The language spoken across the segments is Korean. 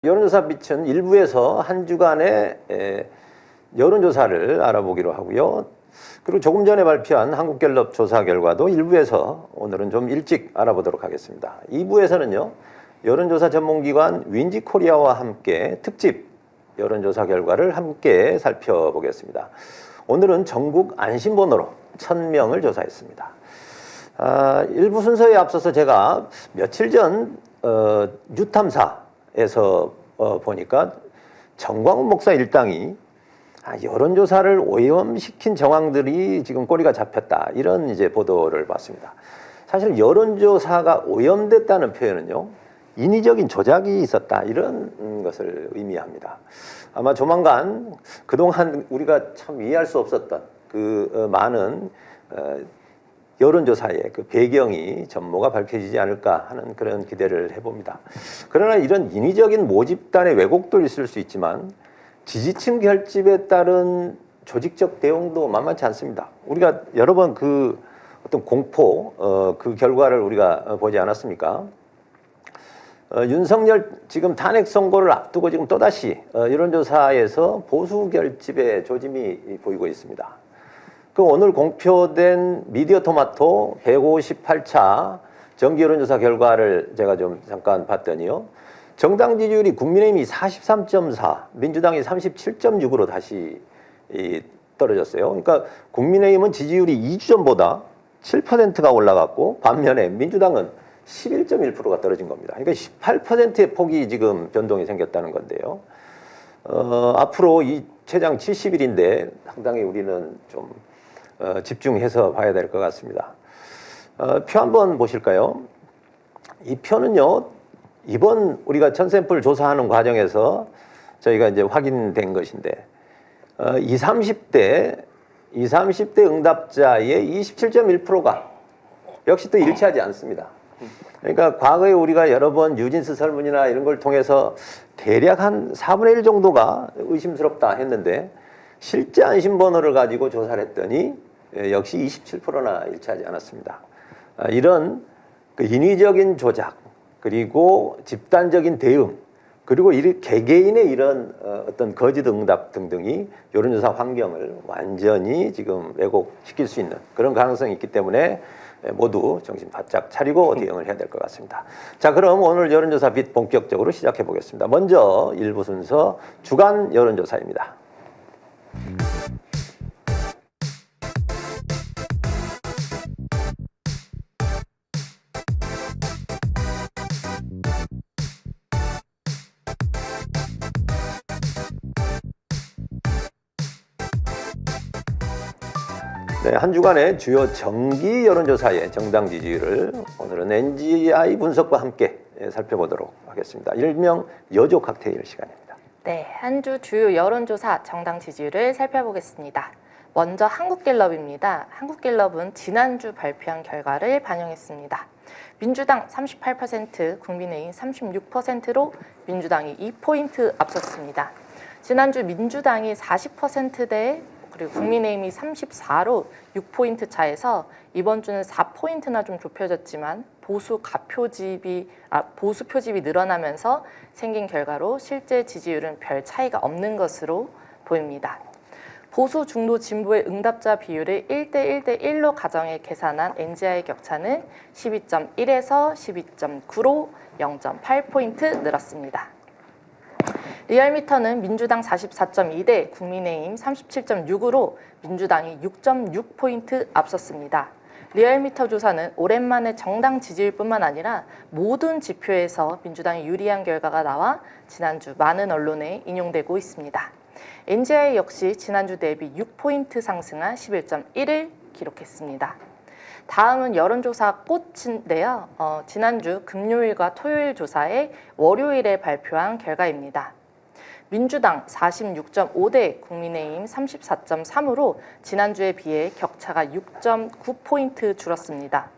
여론조사 빛은 일부에서 한 주간의 여론조사를 알아보기로 하고요. 그리고 조금 전에 발표한 한국갤럽 조사 결과도 일부에서 오늘은 좀 일찍 알아보도록 하겠습니다. 2부에서는요. 여론조사 전문기관 윈지코리아와 함께 특집 여론조사 결과를 함께 살펴보겠습니다. 오늘은 전국 안심번호로 1000명을 조사했습니다. 일부 순서에 앞서서 제가 며칠 전 뉴탐사에서 보니까 정광훈 목사 일당이 여론조사를 오염시킨 정황들이 지금 꼬리가 잡혔다, 이런 이제 보도를 봤습니다. 사실 여론조사가 오염됐다는 표현은요, 인위적인 조작이 있었다, 이런 것을 의미합니다. 아마 조만간 그동안 우리가 참 이해할 수 없었던 그 많은 여론조사의 그 배경이 전모가 밝혀지지 않을까 하는 그런 기대를 해봅니다. 그러나 이런 인위적인 모집단의 왜곡도 있을 수 있지만 지지층 결집에 따른 조직적 대응도 만만치 않습니다. 우리가 여러 번 그 어떤 공포, 그 결과를 우리가 보지 않았습니까? 윤석열 지금 탄핵 선고를 앞두고 지금 또다시 여론조사에서 보수 결집의 조짐이 보이고 있습니다. 그 오늘 공표된 미디어토마토 158차 정기 여론조사 결과를 제가 좀 잠깐 봤더니요. 정당 지지율이 국민의힘이 43.4, 민주당이 37.6으로 다시 떨어졌어요. 그러니까 국민의힘은 지지율이 2주 전보다 7%가 올라갔고 반면에 민주당은 11.1%가 떨어진 겁니다. 그러니까 18%의 폭이 지금 변동이 생겼다는 건데요. 앞으로 이 최장 70일인데 상당히 우리는 좀 집중해서 봐야 될 것 같습니다. 표 한번 보실까요? 이 표는요, 이번 우리가 1000샘플 조사하는 과정에서 저희가 이제 확인된 것인데, 20, 30대 응답자의 27.1%가 역시 또 일치하지 않습니다. 그러니까 과거에 우리가 여러 번 뉴진스 설문이나 이런 걸 통해서 대략 한 4분의 1 정도가 의심스럽다 했는데 실제 안심번호를 가지고 조사를 했더니 역시 27%나 일치하지 않았습니다. 이런 그 인위적인 조작, 그리고 집단적인 대응, 그리고 개개인의 이런 어떤 거짓 응답 등등이 여론조사 환경을 완전히 지금 왜곡시킬 수 있는 그런 가능성이 있기 때문에 모두 정신 바짝 차리고 대응을 해야 될 것 같습니다. 자, 그럼 오늘 여론조사 빛 본격적으로 시작해 보겠습니다. 먼저 1부 순서 주간 여론조사입니다. 네, 한 주간의 주요 정기 여론조사의 정당 지지율을 오늘은 NGI 분석과 함께 살펴보도록 하겠습니다. 일명 여조 칵테일 시간입니다. 네, 한 주 주요 여론조사 정당 지지율을 살펴보겠습니다. 먼저 한국갤럽입니다. 한국갤럽은 지난주 발표한 결과를 반영했습니다. 민주당 38%, 국민의힘 36%로 민주당이 2포인트 앞섰습니다. 지난주 민주당이 40%대 그리고 국민의힘이 34로 6포인트 차에서 이번 주는 4포인트나 좀 좁혀졌지만 보수 표집이 늘어나면서 생긴 결과로 실제 지지율은 별 차이가 없는 것으로 보입니다. 보수 중도 진보의 응답자 비율을 1대1대1로 가정해 계산한 NGI 격차는 12.1에서 12.9로 0.8포인트 늘었습니다. 리얼미터는 민주당 44.2대 국민의힘 37.6으로 민주당이 6.6포인트 앞섰습니다. 리얼미터 조사는 오랜만에 정당 지지율뿐만 아니라 모든 지표에서 민주당이 유리한 결과가 나와 지난주 많은 언론에 인용되고 있습니다. NGI 역시 지난주 대비 6포인트 상승한 11.1을 기록했습니다. 다음은 여론조사 꽃인데요. 지난주 금요일과 토요일 조사에 월요일에 발표한 결과입니다. 민주당 46.5대 국민의힘 34.3으로 지난주에 비해 격차가 6.9포인트 줄었습니다.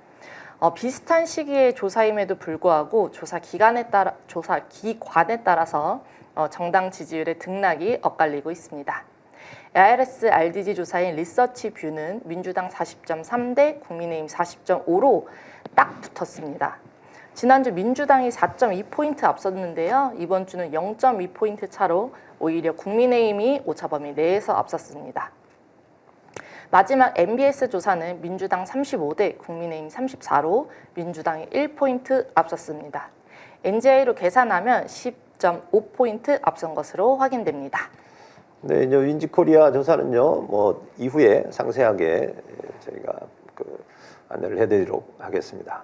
비슷한 시기의 조사임에도 불구하고 조사 기관에 따라서 정당 지지율의 등락이 엇갈리고 있습니다. ARS RDG 조사인 리서치뷰는 민주당 40.3대 국민의힘 40.5로 딱 붙었습니다. 지난주 민주당이 4.2포인트 앞섰는데요. 이번 주는 0.2포인트 차로 오히려 국민의힘이 오차범위 내에서 앞섰습니다. 마지막 MBS 조사는 민주당 35대 국민의힘 34로 민주당이 1포인트 앞섰습니다. NGI로 계산하면 10.5포인트 앞선 것으로 확인됩니다. 네, 이제 윈지코리아 조사는요, 뭐 이후에 상세하게 저희가 안내를 해드리도록 하겠습니다.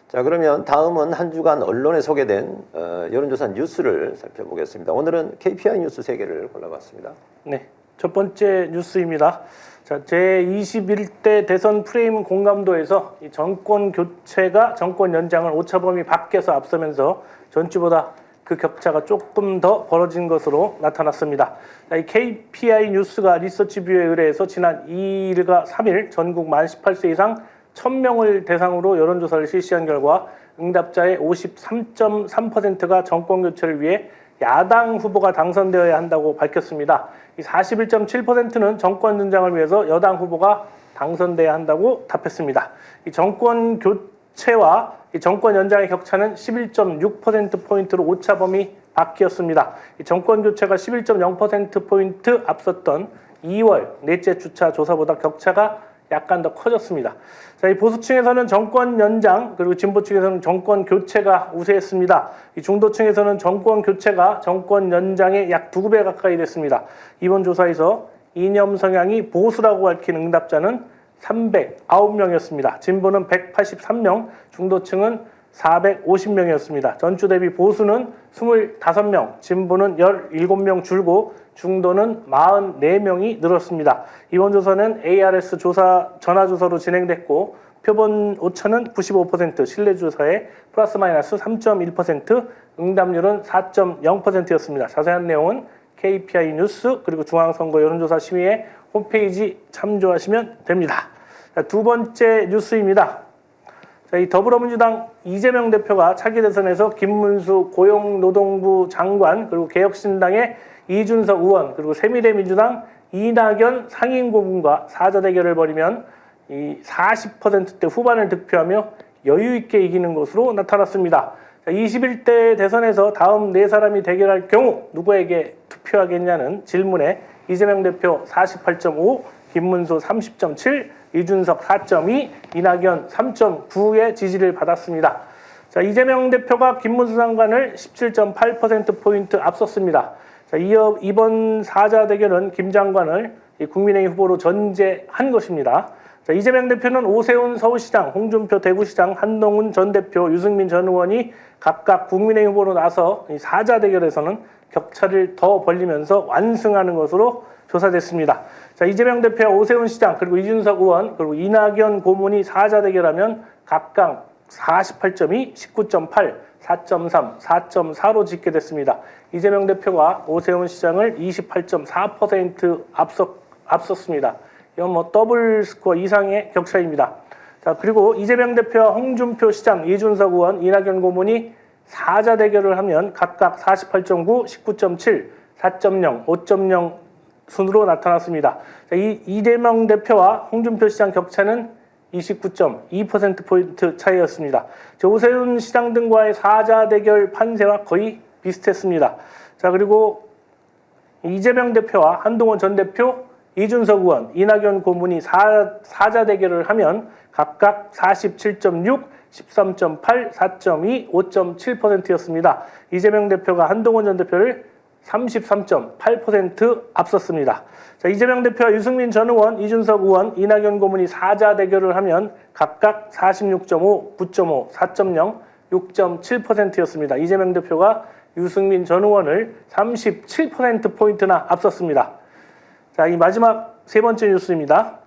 자, 그러면 다음은 한 주간 언론에 소개된 여론조사 뉴스를 살펴보겠습니다. 오늘은 KPI 뉴스 3개를 골라봤습니다. 네, 첫 번째 뉴스입니다. 자, 제21대 대선 프레임 공감도에서 이 정권 교체가 정권 연장을 오차범위 밖에서 앞서면서 전주보다 그 격차가 조금 더 벌어진 것으로 나타났습니다. 이 KPI 뉴스가 리서치뷰에 의뢰해서 지난 2일과 3일 전국 만 18세 이상 1000명을 대상으로 여론조사를 실시한 결과 응답자의 53.3%가 정권 교체를 위해 야당 후보가 당선되어야 한다고 밝혔습니다. 이 41.7%는 정권 연장을 위해서 여당 후보가 당선돼야 한다고 답했습니다. 이 정권 교체와 이 정권 연장의 격차는 11.6%포인트로 오차범위 밖이었습니다. 이 정권 교체가 11.0%포인트 앞섰던 2월 넷째 주차 조사보다 격차가 약간 더 커졌습니다. 자, 이 보수층에서는 정권 연장, 그리고 진보층에서는 정권 교체가 우세했습니다. 이 중도층에서는 정권 교체가 정권 연장의 약 2배 가까이 됐습니다. 이번 조사에서 이념 성향이 보수라고 밝힌 응답자는 309명이었습니다. 진보는 183명, 중도층은 450명이었습니다. 전주 대비 보수는 25명, 진보는 17명 줄고 중도는 44명이 늘었습니다. 이번 조사는 ARS 조사 전화조사로 진행됐고 표본 오차는 95%, 신뢰조사에 플러스 마이너스 3.1%, 응답률은 4.0%였습니다. 자세한 내용은 KPI 뉴스 그리고 중앙선거 여론조사 심의회 홈페이지 참조하시면 됩니다. 자, 두 번째 뉴스입니다. 자, 이 더불어민주당 이재명 대표가 차기 대선에서 김문수 고용노동부 장관 그리고 개혁신당의 이준석 의원 그리고 새미래민주당 이낙연 상임고문과 사자 대결을 벌이면 이 40%대 후반을 득표하며 여유 있게 이기는 것으로 나타났습니다. 자, 21대 대선에서 다음 네 사람이 대결할 경우 누구에게 투표하겠냐는 질문에 이재명 대표 48.5, 김문수 30.7, 이준석 4.2, 이낙연 3.9의 지지를 받았습니다. 자, 이재명 대표가 김문수 장관을 17.8%포인트 앞섰습니다. 자, 이번 사자 대결은 김 장관을 국민의힘 후보로 전제한 것입니다. 자, 이재명 대표는 오세훈 서울시장, 홍준표 대구시장, 한동훈 전 대표, 유승민 전 의원이 각각 국민의힘 후보로 나서 이 사자 대결에서는 격차를 더 벌리면서 완승하는 것으로 조사됐습니다. 자, 이재명 대표와 오세훈 시장 그리고 이준석 의원 그리고 이낙연 고문이 사자 대결하면 각각 48.2, 19.8, 4.3, 4.4로 짓게 됐습니다. 이재명 대표가 오세훈 시장을 28.4% 앞섰습니다. 이건 뭐 더블 스코어 이상의 격차입니다. 자, 그리고 이재명 대표와 홍준표 시장, 이준석 의원, 이낙연 고문이 사자 대결을 하면 각각 48.9, 19.7, 4.0, 5.0 순으로 나타났습니다. 자, 이재명 대표와 홍준표 시장 격차는 29.2%포인트 차이였습니다. 오세훈 시장 등과의 사자 대결 판세와 거의 비슷했습니다. 자, 그리고 이재명 대표와 한동훈 전 대표, 이준석 의원, 이낙연 고문이 사자 대결을 하면 각각 47.6, 13.8, 4.2, 5.7%였습니다. 이재명 대표가 한동훈 전 대표를 33.8% 앞섰습니다. 자, 이재명 대표와 유승민 전 의원, 이준석 의원, 이낙연 고문이 사자 대결을 하면 각각 46.5, 9.5, 4.0, 6.7%였습니다. 이재명 대표가 유승민 전 의원을 37%포인트나 앞섰습니다. 자, 이 마지막 세 번째 뉴스입니다.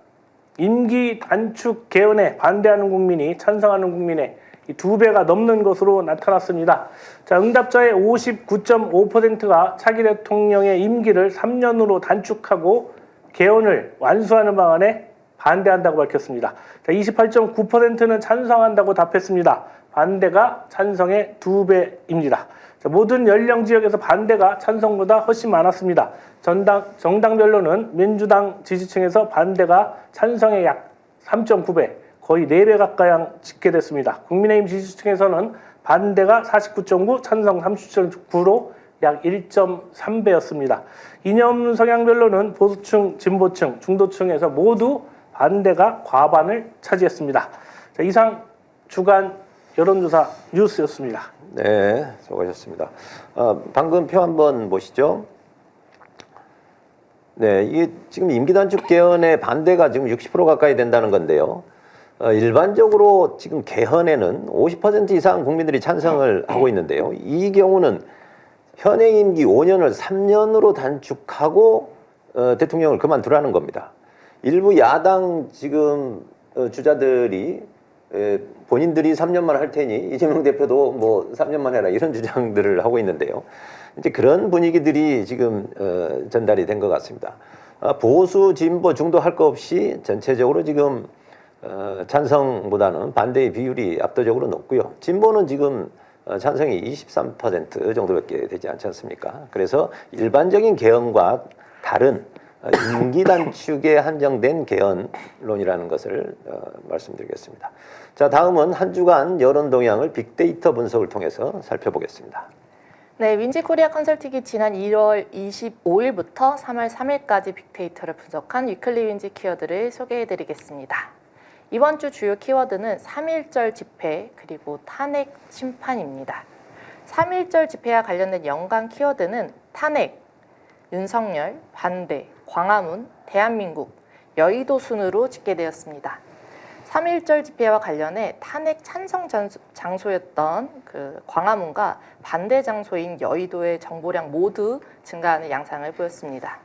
임기 단축 개헌에 반대하는 국민이 찬성하는 국민의 2배가 넘는 것으로 나타났습니다. 자, 응답자의 59.5%가 차기 대통령의 임기를 3년으로 단축하고 개헌을 완수하는 방안에 반대한다고 밝혔습니다. 자, 28.9%는 찬성한다고 답했습니다. 반대가 찬성의 2배입니다. 자, 모든 연령 지역에서 반대가 찬성보다 훨씬 많았습니다. 정당별로는 민주당 지지층에서 반대가 찬성의 약 3.9배, 거의 4배 가까이 짓게 됐습니다. 국민의힘 지지층에서는 반대가 49.9, 찬성 30.9로 약 1.3배였습니다. 이념 성향별로는 보수층, 진보층, 중도층에서 모두 반대가 과반을 차지했습니다. 자, 이상 주간 여론조사 뉴스였습니다. 네, 수고하셨습니다. 방금 표 한번 보시죠. 네, 이게 지금 임기단축 개헌의 반대가 지금 60% 가까이 된다는 건데요. 일반적으로 지금 개헌에는 50% 이상 국민들이 찬성을 하고 있는데요. 이 경우는 현행 임기 5년을 3년으로 단축하고 대통령을 그만두라는 겁니다. 일부 야당 지금 주자들이 본인들이 3년만 할 테니 이재명 대표도 뭐 3년만 해라 이런 주장들을 하고 있는데요. 이제 그런 분위기들이 지금 전달이 된 것 같습니다. 보수, 진보, 중도 할 거 없이 전체적으로 지금 찬성보다는 반대의 비율이 압도적으로 높고요. 진보는 지금 찬성이 23% 정도밖에 되지 않지 않습니까? 그래서 일반적인 개헌과 다른 임기 단축에 한정된 개헌론이라는 것을 말씀드리겠습니다. 자, 다음은 한 주간 여론 동향을 빅데이터 분석을 통해서 살펴보겠습니다. 네, 윈지코리아 컨설팅이 지난 1월 25일부터 3월 3일까지 빅데이터를 분석한 위클리 윈지 키워드를 소개해드리겠습니다. 이번 주 주요 키워드는 3.1절 집회 그리고 탄핵 심판입니다. 3.1절 집회와 관련된 연관 키워드는 탄핵, 윤석열, 반대, 광화문, 대한민국, 여의도 순으로 집계되었습니다. 3.1절 집회와 관련해 탄핵 찬성 장소였던 그 광화문과 반대 장소인 여의도의 정보량 모두 증가하는 양상을 보였습니다.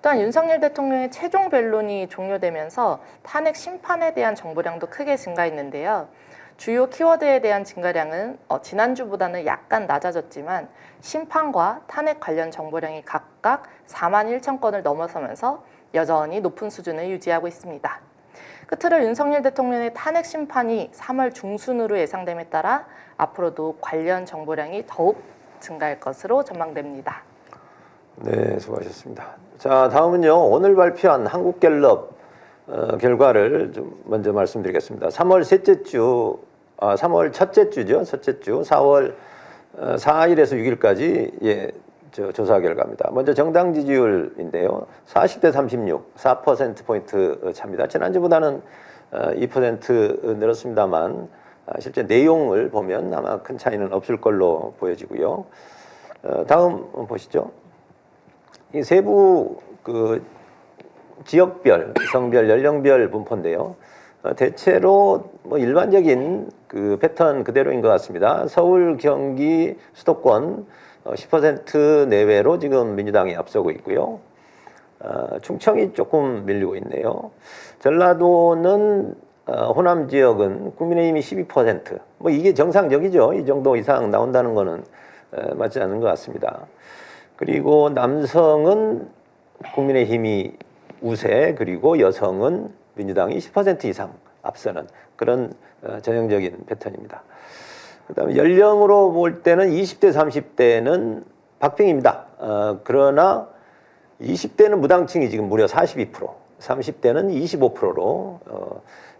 또한 윤석열 대통령의 최종 변론이 종료되면서 탄핵 심판에 대한 정보량도 크게 증가했는데요. 주요 키워드에 대한 증가량은 지난주보다는 약간 낮아졌지만 심판과 탄핵 관련 정보량이 각각 4만 1천 건을 넘어서면서 여전히 높은 수준을 유지하고 있습니다. 끝으로 윤석열 대통령의 탄핵 심판이 3월 중순으로 예상됨에 따라 앞으로도 관련 정보량이 더욱 증가할 것으로 전망됩니다. 네, 수고하셨습니다. 자, 다음은요. 오늘 발표한 한국갤럽 결과를 좀 먼저 말씀드리겠습니다. 3월 첫째 주죠. 첫째 주 4월 4일에서 6일까지 조사 결과입니다. 먼저 정당 지지율인데요. 40대 36, 4%포인트 차입니다. 지난주보다는 2% 늘었습니다만 실제 내용을 보면 아마 큰 차이는 없을 걸로 보여지고요. 다음 보시죠. 이 세부 그 지역별, 성별, 연령별 분포인데요. 대체로 뭐 일반적인 그 패턴 그대로인 것 같습니다. 서울, 경기, 수도권 10% 내외로 지금 민주당이 앞서고 있고요. 충청이 조금 밀리고 있네요. 전라도는 호남 지역은 국민의힘이 12%. 뭐 이게 정상적이죠. 이 정도 이상 나온다는 거는 맞지 않는 것 같습니다. 그리고 남성은 국민의힘이 우세, 그리고 여성은 민주당이 10% 이상 앞서는 그런 전형적인 패턴입니다. 그다음에 연령으로 볼 때는 20대, 30대는 박빙입니다. 그러나 20대는 무당층이 지금 무려 42%, 30대는 25%로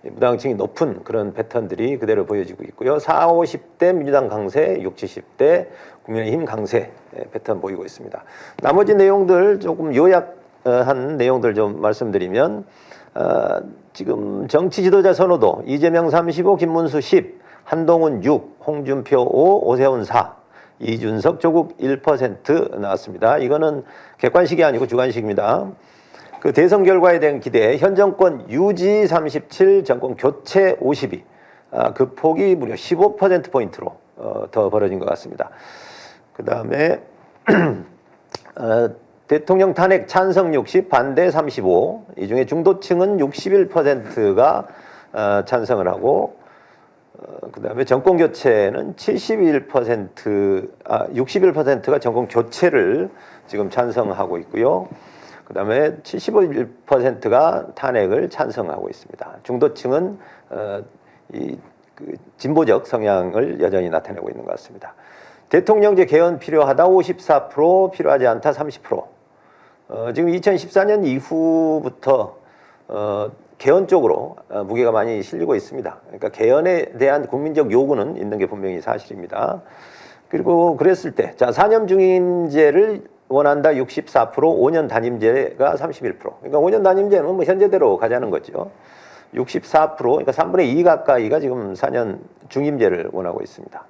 무당층이 높은 그런 패턴들이 그대로 보여지고 있고요. 40, 50대 민주당 강세, 60, 70대 국민의힘 강세 패턴 보이고 있습니다. 나머지 내용들 조금 요약한 내용들 좀 말씀드리면 지금 정치 지도자 선호도 이재명 35, 김문수 10, 한동훈 6, 홍준표 5, 오세훈 4, 이준석, 조국 1% 나왔습니다. 이거는 객관식이 아니고 주관식입니다. 그 대선 결과에 대한 기대, 현 정권 유지 37, 정권 교체 52, 그 폭이 무려 15%포인트로 더 벌어진 것 같습니다. 그 다음에 대통령 탄핵 찬성 60, 반대 35, 이 중에 중도층은 61%가 찬성을 하고, 그 다음에 정권 교체는 61%가 정권 교체를 지금 찬성하고 있고요. 그 다음에 71%가 탄핵을 찬성하고 있습니다. 중도층은 진보적 성향을 여전히 나타내고 있는 것 같습니다. 대통령제 개헌 필요하다 54%, 필요하지 않다 30%. 지금 2014년 이후부터 개헌 쪽으로 무게가 많이 실리고 있습니다. 그러니까 개헌에 대한 국민적 요구는 있는 게 분명히 사실입니다. 그리고 그랬을 때, 자, 4년 중임제를 원한다 64%, 5년 단임제가 31%. 그러니까 5년 단임제는 뭐 현재대로 가자는 거죠. 64%, 그러니까 3분의 2 가까이가 지금 4년 중임제를 원하고 있습니다.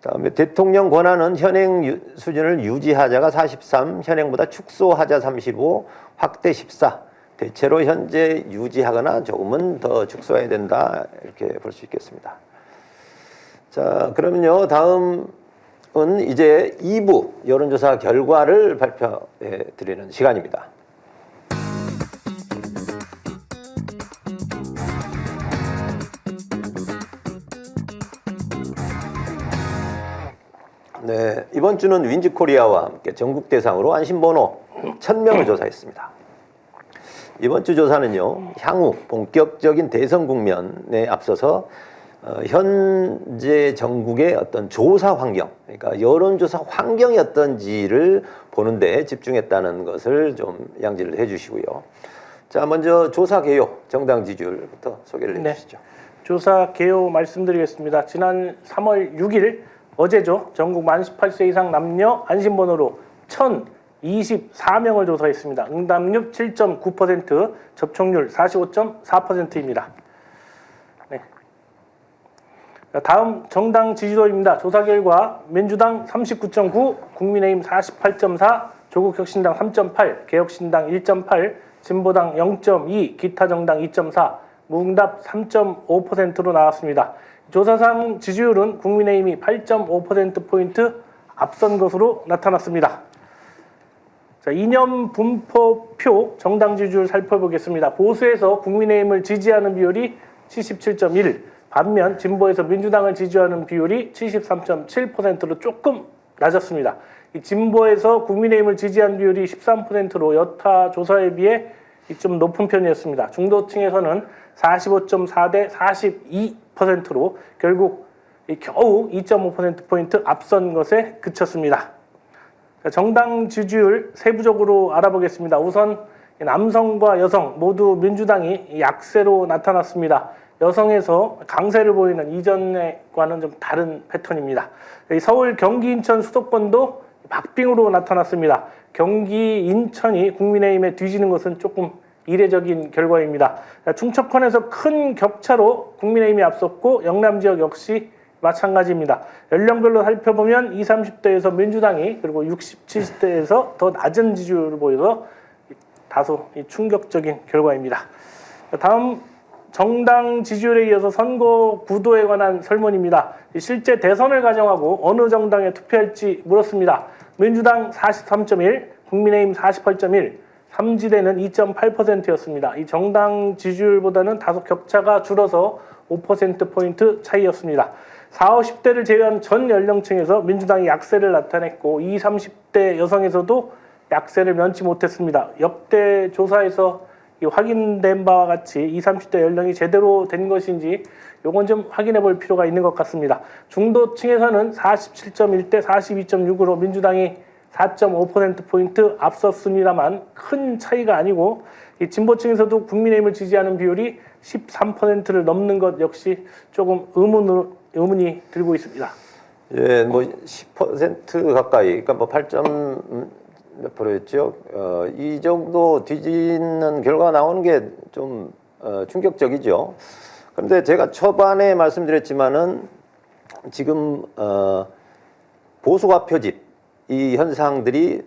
다음에 대통령 권한은 현행 수준을 유지하자가 43, 현행보다 축소하자 35, 확대 14. 대체로 현재 유지하거나 조금은 더 축소해야 된다, 이렇게 볼 수 있겠습니다. 자, 그러면요, 다음은 이제 2부 여론조사 결과를 발표해 드리는 시간입니다. 네, 이번 주는 윈즈코리아와 함께 전국 대상으로 안심번호 1000명을 조사했습니다. 이번 주 조사는요, 향후 본격적인 대선 국면에 앞서서 현재 전국의 어떤 조사 환경, 그러니까 여론조사 환경이 어떤지를 보는데 집중했다는 것을 좀 양지를 해주시고요. 자, 먼저 조사 개요, 정당 지지율부터 소개를 해주시죠. 조사 개요 말씀드리겠습니다. 지난 3월 6일 어제죠. 전국 만 18세 이상 남녀 안심번호로 1024명을 조사했습니다. 응답률 7.9%, 접촉률 45.4%입니다. 네. 다음 정당 지지도입니다. 조사 결과 민주당 39.9, 국민의힘 48.4, 조국혁신당 3.8, 개혁신당 1.8, 진보당 0.2, 기타 정당 2.4, 무응답 3.5%로 나왔습니다. 조사상 지지율은 국민의힘이 8.5%포인트 앞선 것으로 나타났습니다. 자, 이념 분포표 정당 지지율 살펴보겠습니다. 보수에서 국민의힘을 지지하는 비율이 77.1, 반면 진보에서 민주당을 지지하는 비율이 73.7%로 조금 낮았습니다. 이 진보에서 국민의힘을 지지한 비율이 13%로 여타 조사에 비해 좀 높은 편이었습니다. 중도층에서는 45.4 대 42%로 결국 겨우 2.5%포인트 앞선 것에 그쳤습니다. 정당 지지율 세부적으로 알아보겠습니다. 우선 남성과 여성 모두 민주당이 약세로 나타났습니다. 여성에서 강세를 보이는 이전과는 좀 다른 패턴입니다. 서울, 경기, 인천 수도권도 박빙으로 나타났습니다. 경기, 인천이 국민의힘에 뒤지는 것은 조금 이례적인 결과입니다. 충청권에서 큰 격차로 국민의힘이 앞섰고 영남 지역 역시 마찬가지입니다. 연령별로 살펴보면 20, 30대에서 민주당이 그리고 60, 70대에서 더 낮은 지지율을 보여서 다소 충격적인 결과입니다. 다음 정당 지지율에 이어서 선거 구도에 관한 설문입니다. 실제 대선을 가정하고 어느 정당에 투표할지 물었습니다. 민주당 43.1, 국민의힘 48.1, 삼지대는 2.8%였습니다. 이 정당 지지율보다는 다소 격차가 줄어서 5%포인트 차이였습니다. 40, 50대를 제외한 전 연령층에서 민주당이 약세를 나타냈고 20, 30대 여성에서도 약세를 면치 못했습니다. 역대 조사에서 확인된 바와 같이 20, 30대 연령이 제대로 된 것인지 요건 좀 확인해 볼 필요가 있는 것 같습니다. 중도층에서는 47.1대 42.6으로 민주당이 4.5%포인트 앞섰습니다만 큰 차이가 아니고 이 진보층에서도 국민의힘을 지지하는 비율이 13%를 넘는 것 역시 조금 의문이 들고 있습니다. 예, 뭐 10% 가까이, 그러니까 뭐 8점 몇 프로였죠? 이 정도 뒤지는 결과가 나오는 게 좀 충격적이죠. 그런데 제가 초반에 말씀드렸지만은 지금 보수가 표집 이 현상들이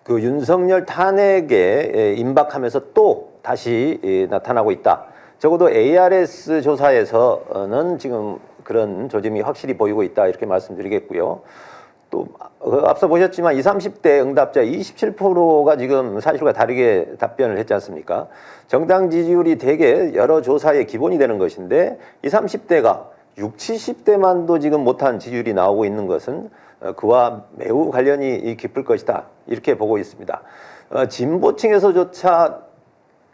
그 윤석열 탄핵에 임박하면서 또 다시 나타나고 있다. 적어도 ARS 조사에서는 지금 그런 조짐이 확실히 보이고 있다 이렇게 말씀드리겠고요. 또 앞서 보셨지만 20, 30대 응답자 27%가 지금 사실과 다르게 답변을 했지 않습니까? 정당 지지율이 대개 여러 조사의 기본이 되는 것인데 20, 30대가 60, 70대만도 지금 못한 지지율이 나오고 있는 것은 그와 매우 관련이 깊을 것이다 이렇게 보고 있습니다. 진보층에서조차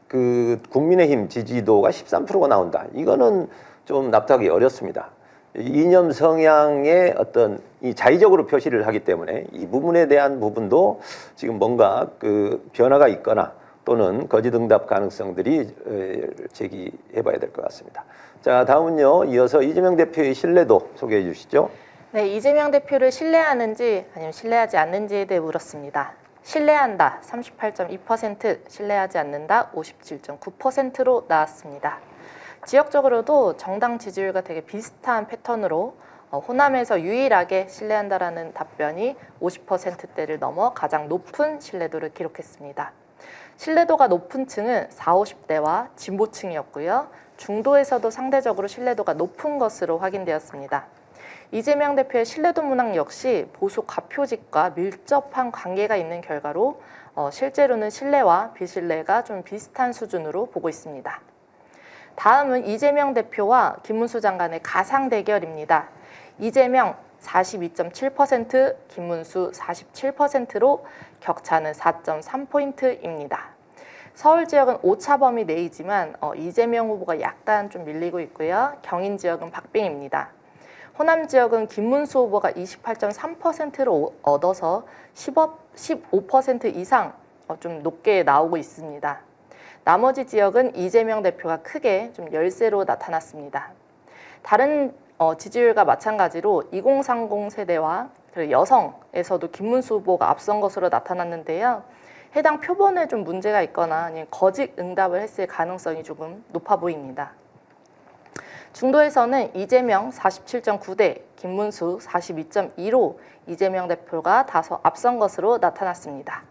그 국민의힘 지지도가 13%가 나온다. 이거는 좀 납득하기 어렵습니다. 이념 성향의 어떤 이 자의적으로 표시를 하기 때문에 이 부분에 대한 부분도 지금 뭔가 그 변화가 있거나 또 또는 거짓 응답 가능성들이 제기해봐야 될 것 같습니다. 자, 다음은요. 이어서 이재명 대표의 신뢰도 소개해 주시죠. 네, 이재명 대표를 신뢰하는지 아니면 신뢰하지 않는지에 대해 물었습니다. 신뢰한다 38.2%, 신뢰하지 않는다 57.9%로 나왔습니다. 지역적으로도 정당 지지율과 되게 비슷한 패턴으로 호남에서 유일하게 신뢰한다라는 답변이 50%대를 넘어 가장 높은 신뢰도를 기록했습니다. 신뢰도가 높은 층은 40, 50대와 진보층이었고요. 중도에서도 상대적으로 신뢰도가 높은 것으로 확인되었습니다. 이재명 대표의 신뢰도 문항 역시 보수 과표직과 밀접한 관계가 있는 결과로 실제로는 신뢰와 비신뢰가 좀 비슷한 수준으로 보고 있습니다. 다음은 이재명 대표와 김문수 장관의 가상 대결입니다. 이재명 42.7%, 김문수 47%로 격차는 4.3포인트입니다. 서울 지역은 오차범위 내이지만 이재명 후보가 약간 좀 밀리고 있고요. 경인 지역은 박빙입니다. 호남 지역은 김문수 후보가 28.3%로 얻어서 15% 이상 좀 높게 나오고 있습니다. 나머지 지역은 이재명 대표가 크게 좀 열세로 나타났습니다. 다른 지지율과 마찬가지로 2030 세대와 여성에서도 김문수 후보가 앞선 것으로 나타났는데요. 해당 표본에 좀 문제가 있거나 아니면 거짓 응답을 했을 가능성이 조금 높아 보입니다. 중도에서는 이재명 47.9대, 김문수 42.2로 이재명 대표가 다소 앞선 것으로 나타났습니다.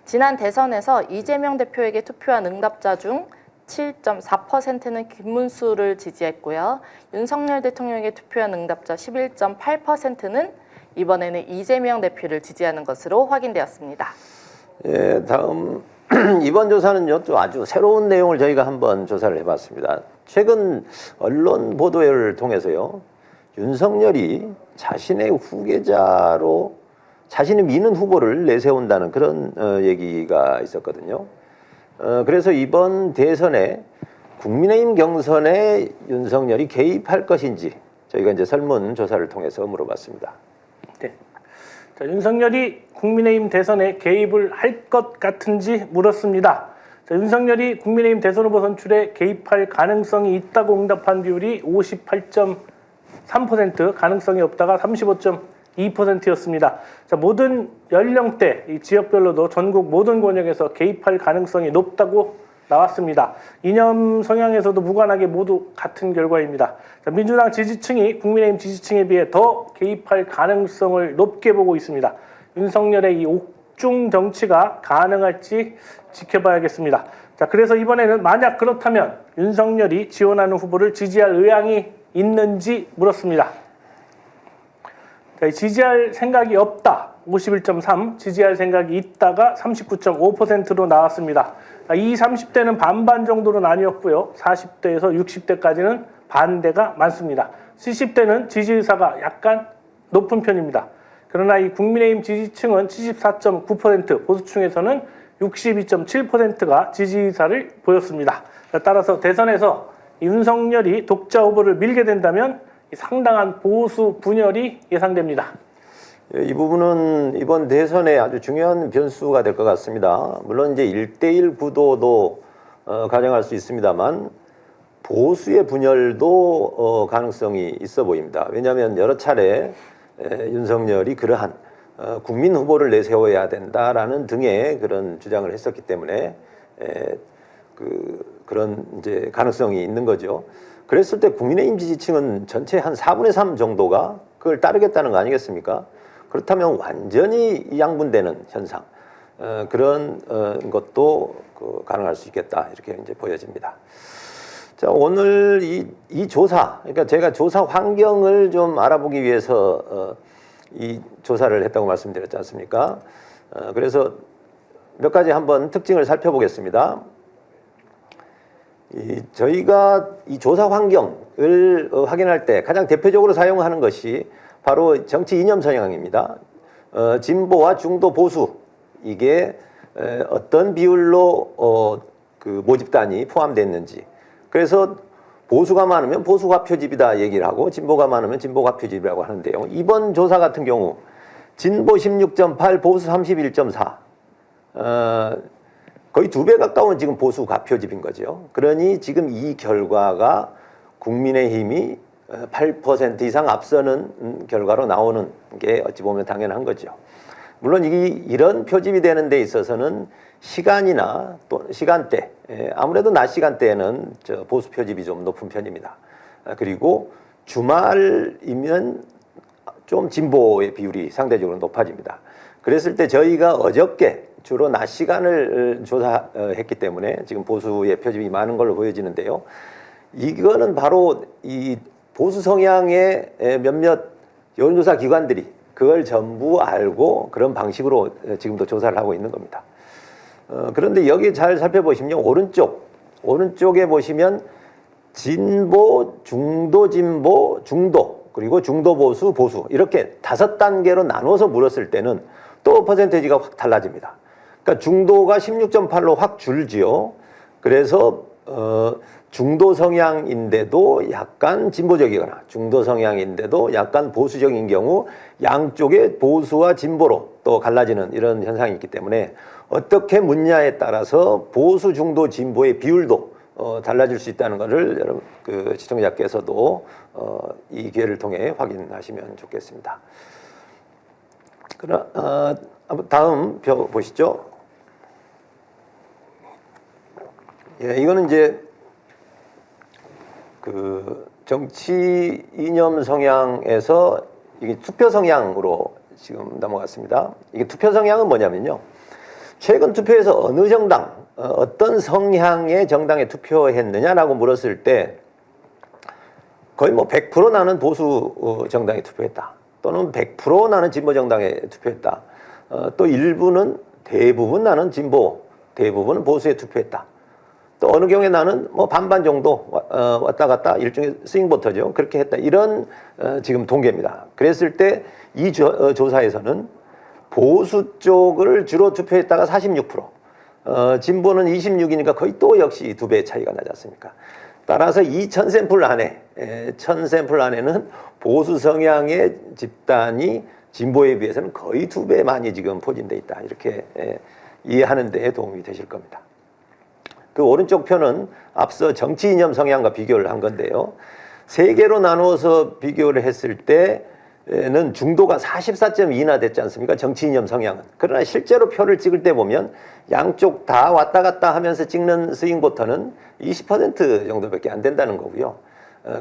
지난 대선에서 이재명 대표에게 투표한 응답자 중 7.4%는 김문수를 지지했고요. 윤석열 대통령에게 투표한 응답자 11.8%는 이번에는 이재명 대표를 지지하는 것으로 확인되었습니다. 예, 다음 이번 조사는요, 또 아주 새로운 내용을 저희가 한번 조사를 해봤습니다. 최근 언론 보도를 통해서요, 윤석열이 자신의 후계자로 자신이 미는 후보를 내세운다는 그런 얘기가 있었거든요. 그래서 이번 대선에 국민의힘 경선에 윤석열이 개입할 것인지 저희가 이제 설문조사를 통해서 물어봤습니다. 네. 자, 윤석열이 국민의힘 대선에 개입을 할 것 같은지 물었습니다. 자, 윤석열이 국민의힘 대선 후보 선출에 개입할 가능성이 있다고 응답한 비율이 58.3%, 가능성이 없다가 35.2%였습니다. 자, 모든 연령대, 이 지역별로도 전국 모든 권역에서 개입할 가능성이 높다고 나왔습니다. 이념 성향에서도 무관하게 모두 같은 결과입니다. 자, 민주당 지지층이 국민의힘 지지층에 비해 더 개입할 가능성을 높게 보고 있습니다. 윤석열의 이 옥중 정치가 가능할지 지켜봐야겠습니다. 자, 그래서 이번에는 만약 그렇다면 윤석열이 지원하는 후보를 지지할 의향이 있는지 물었습니다. 자, 지지할 생각이 없다 51.3, 지지할 생각이 있다가 39.5%로 나왔습니다. 이 30대는 반반 정도로 나뉘었고요. 40대에서 60대까지는 반대가 많습니다. 70대는 지지 의사가 약간 높은 편입니다. 그러나 이 국민의힘 지지층은 74.9%, 보수층에서는 62.7%가 지지 의사를 보였습니다. 따라서 대선에서 윤석열이 독자 후보를 밀게 된다면 상당한 보수 분열이 예상됩니다. 이 부분은 이번 대선에 아주 중요한 변수가 될 것 같습니다. 물론 이제 1대1 구도도 가정할 수 있습니다만 보수의 분열도 가능성이 있어 보입니다. 왜냐하면 여러 차례 윤석열이 그러한 국민 후보를 내세워야 된다라는 등의 그런 주장을 했었기 때문에 그런 이제 가능성이 있는 거죠. 그랬을 때 국민의힘 지지층은 전체 한 4분의 3 정도가 그걸 따르겠다는 거 아니겠습니까? 그렇다면 완전히 양분되는 현상, 그런 것도 가능할 수 있겠다 이렇게 이제 보여집니다. 자, 오늘 이 조사, 그러니까 제가 조사 환경을 좀 알아보기 위해서 이 조사를 했다고 말씀드렸지 않습니까? 그래서 몇 가지 한번 특징을 살펴보겠습니다. 저희가 이 조사 환경을 확인할 때 가장 대표적으로 사용하는 것이 바로 정치 이념 성향입니다. 진보와 중도 보수, 이게 어떤 비율로 그 모집단이 포함됐는지. 그래서 보수가 많으면 보수가 표집이다 얘기를 하고 진보가 많으면 진보가 표집이라고 하는데요. 이번 조사 같은 경우 진보 16.8, 보수 31.4. 거의 2배 가까운 지금 보수 과표집인 거죠. 그러니 지금 이 결과가 국민의힘이 8% 이상 앞서는 결과로 나오는 게 어찌 보면 당연한 거죠. 물론 이런 표집이 되는 데 있어서는 시간이나 또 시간대, 아무래도 낮 시간대에는 보수 표집이 좀 높은 편입니다. 그리고 주말이면 좀 진보의 비율이 상대적으로 높아집니다. 그랬을 때 저희가 어저께 주로 낮 시간을 조사했기 때문에 지금 보수의 표집이 많은 걸로 보여지는데요. 이거는 바로 이 보수 성향의 몇몇 여론조사 기관들이 그걸 전부 알고 그런 방식으로 지금도 조사를 하고 있는 겁니다. 그런데 여기 잘 살펴보시면 오른쪽에 보시면 진보, 중도 진보, 중도, 그리고 중도 보수, 보수 이렇게 5단계로 나눠서 물었을 때는 또 퍼센테이지가 확 달라집니다. 그러니까 중도가 16.8로 확 줄지요. 그래서 중도 성향인데도 약간 진보적이거나 중도 성향인데도 약간 보수적인 경우 양쪽의 보수와 진보로 또 갈라지는 이런 현상이 있기 때문에 어떻게 묻냐에 따라서 보수, 중도, 진보의 비율도 달라질 수 있다는 것을 여러분 시청자께서도 이 기회를 통해 확인하시면 좋겠습니다. 그럼 다음 표 보시죠. 예, 이거는 이제 정치 이념 성향에서 이게 투표 성향으로 지금 넘어갔습니다. 이게 투표 성향은 뭐냐면요. 최근 투표에서 어느 정당, 어떤 성향의 정당에 투표했느냐라고 물었을 때 거의 뭐 100% 나는 보수 정당에 투표했다. 또는 100% 나는 진보 정당에 투표했다. 또 일부는 대부분 나는 진보, 대부분은 보수에 투표했다. 또 어느 경우에 나는 뭐 반반 정도 왔다 갔다 일종의 스윙보터죠. 그렇게 했다. 이런 지금 통계입니다. 그랬을 때 이 조사에서는 보수 쪽을 주로 투표했다가 46%, 진보는 26이니까 거의 또 역시 2배 차이가 나지 않습니까? 따라서 이 1000샘플 안에는 보수 성향의 집단이 진보에 비해서는 거의 2배 많이 지금 포진돼 있다. 이렇게 이해하는 데 도움이 되실 겁니다. 그 오른쪽 표는 앞서 정치 이념 성향과 비교를 한 건데요. 3개로 나누어서 비교를 했을 때는 중도가 44.2나 됐지 않습니까? 정치 이념 성향은. 그러나 실제로 표를 찍을 때 보면 양쪽 다 왔다 갔다 하면서 찍는 스윙보터는 20% 정도밖에 안 된다는 거고요.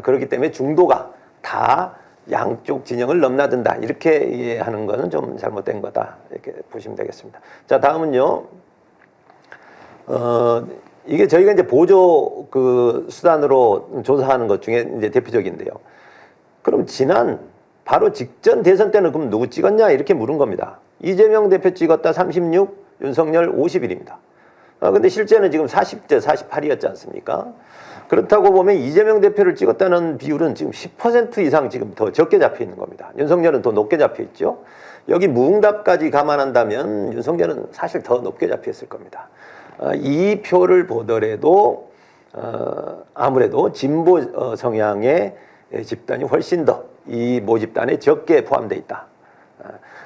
그렇기 때문에 중도가 다 양쪽 진영을 넘나든다. 이렇게 이해하는 거는 좀 잘못된 거다. 이렇게 보시면 되겠습니다. 자, 다음은요. 이게 저희가 이제 보조 수단으로 조사하는 것 중에 이제 대표적인데요. 그럼 바로 직전 대선 때는 그럼 누구 찍었냐? 이렇게 물은 겁니다. 이재명 대표 찍었다 36, 윤석열 51입니다. 근데 실제는 지금 40대 48이었지 않습니까? 그렇다고 보면 이재명 대표를 찍었다는 비율은 지금 10% 이상 지금 더 적게 잡혀 있는 겁니다. 윤석열은 더 높게 잡혀 있죠. 여기 무응답까지 감안한다면 윤석열은 사실 더 높게 잡혀 있을 겁니다. 이 표를 보더라도 아무래도 진보 성향의 집단이 훨씬 더 이 모집단에 적게 포함되어 있다.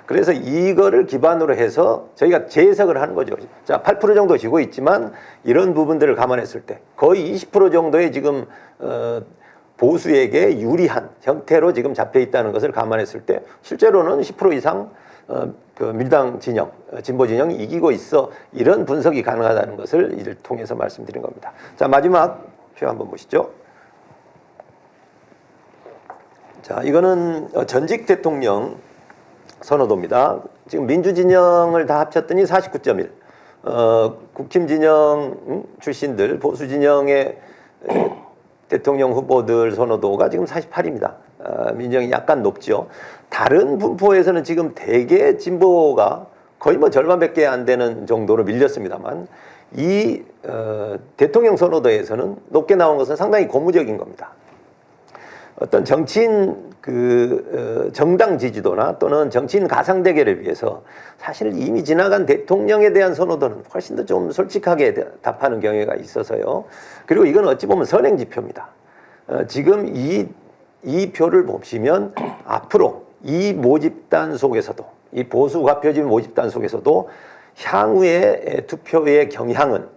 그래서 이거를 기반으로 해서 저희가 재해석을 하는 거죠. 자, 8% 정도 지고 있지만 이런 부분들을 감안했을 때 거의 20% 정도의 지금 보수에게 유리한 형태로 지금 잡혀 있다는 것을 감안했을 때 실제로는 10% 이상 민주당 진영, 진보 진영이 이기고 있어. 이런 분석이 가능하다는 것을 이를 통해서 말씀드린 겁니다. 자, 마지막 표 한번 보시죠. 자, 이거는 전직 대통령 선호도입니다. 지금 민주 진영을 다 합쳤더니 49.1. 국힘 진영 출신들, 보수 진영의 대통령 후보들 선호도가 지금 48입니다. 민정이 약간 높죠. 다른 분포에서는 지금 대개 진보가 거의 뭐 절반밖에 안 되는 정도로 밀렸습니다만 이 대통령 선호도에서는 높게 나온 것은 상당히 고무적인 겁니다. 어떤 정치인 정당 지지도나 또는 정치인 가상 대결에 비해서 사실 이미 지나간 대통령에 대한 선호도는 훨씬 더 좀 솔직하게 답하는 경우가 있어서요. 그리고 이건 어찌 보면 선행 지표입니다. 지금 이 표를 보시면 앞으로 이 모집단 속에서도 이 보수 과표집 모집단 속에서도 향후의 투표의 경향은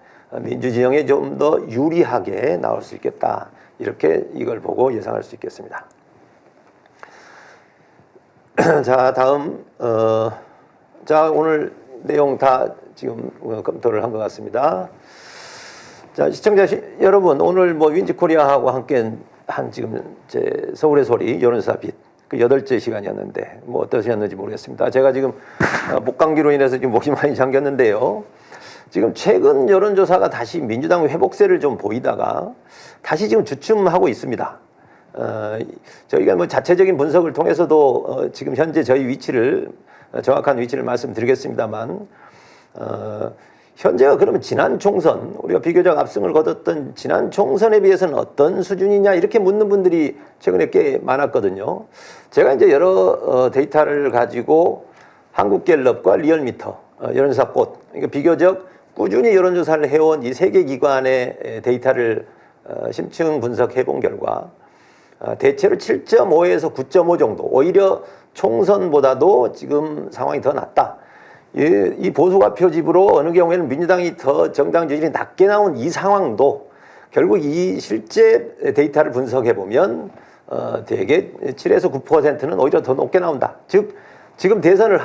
민주진영에 좀 더 유리하게 나올 수 있겠다. 이렇게 이걸 보고 예상할 수 있겠습니다. 자, 다음 자, 오늘 내용 다 지금 검토를 한 것 같습니다. 자, 시청자 여러분, 오늘 뭐 윈지코리아하고 함께 한 지금 제 서울의 소리 여론조사 빛 그 8째 시간이었는데 뭐 어떠셨는지 모르겠습니다. 제가 지금 목감기로 인해서 지금 목이 많이 잠겼는데요. 지금 최근 여론조사가 다시 민주당 회복세를 좀 보이다가 다시 지금 주춤하고 있습니다. 저희가 뭐 자체적인 분석을 통해서도 지금 현재 저희 위치를 정확한 위치를 말씀드리겠습니다만 현재가 그러면 지난 총선 우리가 비교적 압승을 거뒀던 지난 총선에 비해서는 어떤 수준이냐 이렇게 묻는 분들이 최근에 꽤 많았거든요. 제가 이제 여러 데이터를 가지고 한국갤럽과 리얼미터 여론조사 꽃 그러니까 비교적 꾸준히 여론조사를 해온 이 세 개 기관의 데이터를 심층 분석해 본 결과 대체로 7.5에서 9.5 정도 오히려 총선보다도 지금 상황이 더 낫다. 이 보수가 표집으로 어느 경우에는 민주당이 더 정당 지지율이 낮게 나온 이 상황도 결국 이 실제 데이터를 분석해 보면 대개 7에서 9%는 오히려 더 높게 나온다. 즉 지금 대선을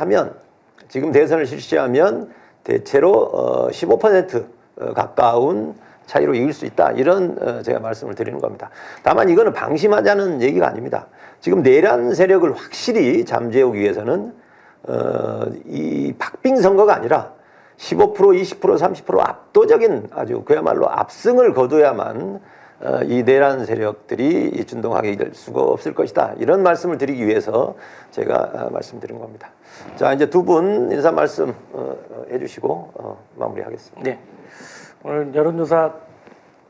실시하면 대체로 15% 가까운 차이로 이길 수 있다. 이런 제가 말씀을 드리는 겁니다. 다만 이거는 방심하자는 얘기가 아닙니다. 지금 내란 세력을 확실히 잠재우기 위해서는 이 박빙 선거가 아니라 15%, 20%, 30% 압도적인 아주 그야말로 압승을 거둬야만 이 내란 세력들이 준동하게 될 수가 없을 것이다. 이런 말씀을 드리기 위해서 제가 말씀드린 겁니다. 자, 이제 두 분 인사 말씀 해주시고 마무리하겠습니다. 네. 오늘 여론조사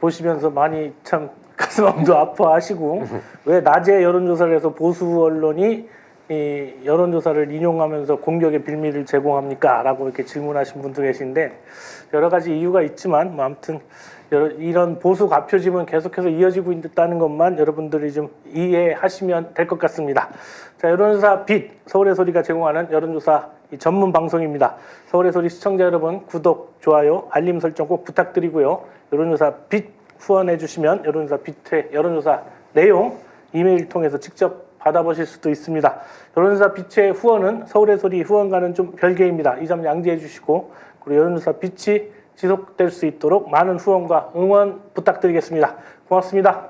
보시면서 많이 참 가슴도 아파하시고 왜 낮에 여론조사를 해서 보수 언론이 이 여론조사를 인용하면서 공격의 빌미를 제공합니까? 라고 이렇게 질문하신 분도 계신데 여러 가지 이유가 있지만 뭐 아무튼 이런 보수 가표짐은 계속해서 이어지고 있다는 것만 여러분들이 좀 이해하시면 될 것 같습니다. 자, 여론조사 빛 서울의 소리가 제공하는 여론조사 전문 방송입니다. 서울의 소리 시청자 여러분 구독, 좋아요, 알림 설정 꼭 부탁드리고요. 여론조사 빛 후원해 주시면 여론조사 빛의 여론조사 내용 이메일 통해서 직접 받아보실 수도 있습니다. 여론조사 빛의 후원은 서울의 소리 후원과는 좀 별개입니다. 이 점 양지해 주시고 그리고 여론조사 빛이 지속될 수 있도록 많은 후원과 응원 부탁드리겠습니다. 고맙습니다.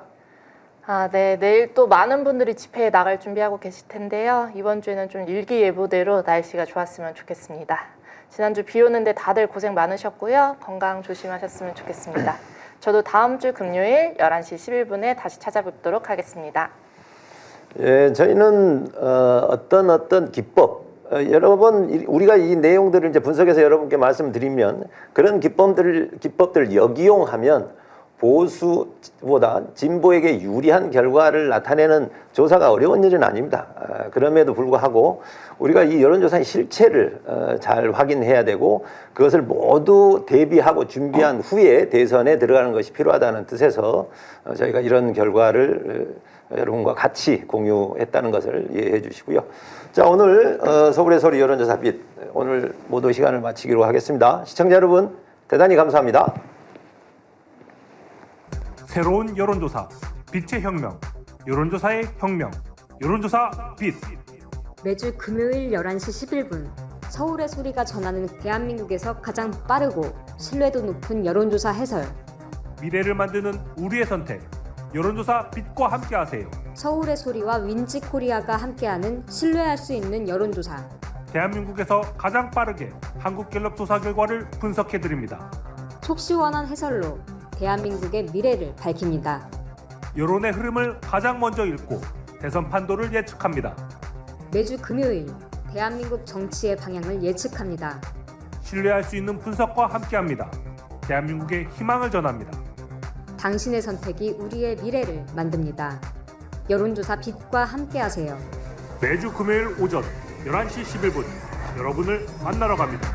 네. 내일 또 많은 분들이 집회에 나갈 준비하고 계실 텐데요. 이번 주에는 좀 일기예보대로 날씨가 좋았으면 좋겠습니다. 지난주 비 오는데 다들 고생 많으셨고요. 건강 조심하셨으면 좋겠습니다. 저도 다음 주 금요일 11시 11분에 다시 찾아뵙도록 하겠습니다. 예, 저희는 어떤 기법 여러 번 우리가 이 내용들을 이제 분석해서 여러분께 말씀드리면 그런 기법들을 역이용하면 보수보다 진보에게 유리한 결과를 나타내는 조사가 어려운 일은 아닙니다. 그럼에도 불구하고 우리가 이 여론조사의 실체를 잘 확인해야 되고 그것을 모두 대비하고 준비한 후에 대선에 들어가는 것이 필요하다는 뜻에서 저희가 이런 결과를 여러분과 같이 공유했다는 것을 이해해 주시고요. 자, 오늘 서울의 소리 여론조사 빛 오늘 모두 시간을 마치기로 하겠습니다. 시청자 여러분 대단히 감사합니다. 새로운 여론조사 빛의 혁명, 여론조사의 혁명, 여론조사 빛. 매주 금요일 11시 11분 서울의 소리가 전하는 대한민국에서 가장 빠르고 신뢰도 높은 여론조사 해설. 미래를 만드는 우리의 선택. 여론조사 빛과 함께하세요. 서울의 소리와 윈지코리아가 함께하는 신뢰할 수 있는 여론조사. 대한민국에서 가장 빠르게 한국갤럽 조사 결과를 분석해드립니다. 속 시원한 해설로 대한민국의 미래를 밝힙니다. 여론의 흐름을 가장 먼저 읽고 대선 판도를 예측합니다. 매주 금요일 대한민국 정치의 방향을 예측합니다. 신뢰할 수 있는 분석과 함께합니다. 대한민국의 희망을 전합니다. 당신의 선택이 우리의 미래를 만듭니다. 여론조사 빛과 함께하세요. 매주 금요일 오전 11시 11분 여러분을 만나러 갑니다.